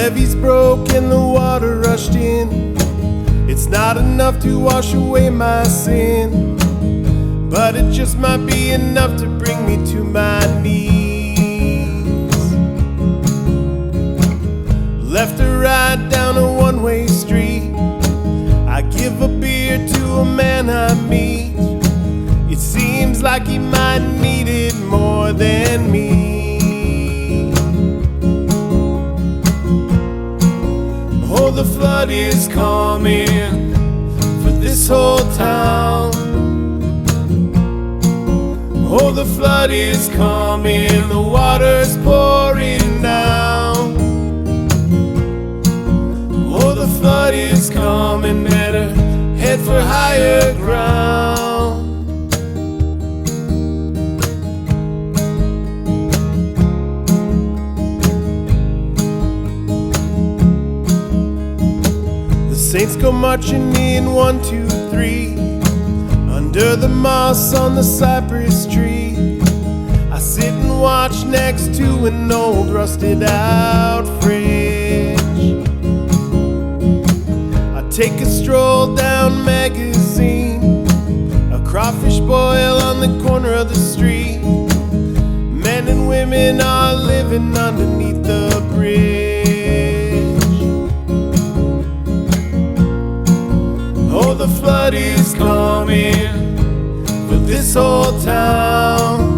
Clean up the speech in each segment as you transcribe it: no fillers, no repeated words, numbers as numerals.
levees broke and the water rushed in. It's not enough to wash away my sin, but it just might be enough to bring me to my knees. Left or right down a one-way street, I give a beer to a man I meet. It seems like he might need it more than me. Oh, the flood is coming for this whole town. Oh, the flood is coming, the water's pouring down. Oh, the flood is coming, better head for higher ground. The saints go marching in 1, 2, 3, under the moss on the cypress tree. I sit and watch next to an old rusted out fridge. I take a stroll down Magazine, a crawfish boil on the corner of the street. Men and women are living underneath the bridge. Oh, the flood is coming for this whole town.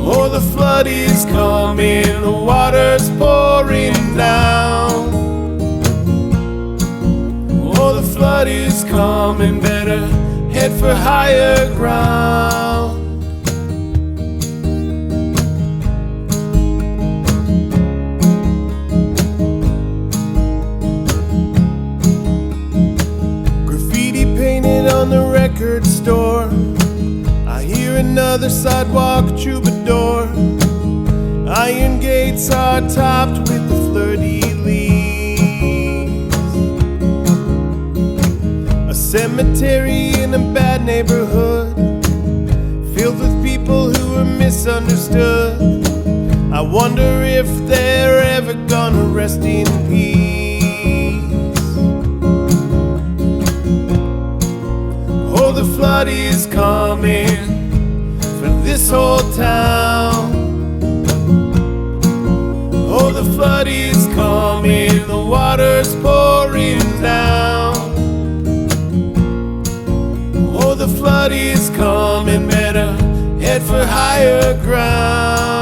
Oh, the flood is coming, the water's pouring down. Oh, the flood is coming, better head for higher ground. Graffiti painted on the record store, I hear another sidewalk troubadour. Iron gates are topped with the flirty leaves. A cemetery in a bad neighborhood, filled with people who are misunderstood. I wonder if they're ever gonna rest in peace. Oh, the flood is coming for this whole town. Oh, the flood is coming, the water's pouring down. Oh, the flood is coming, better head for higher ground.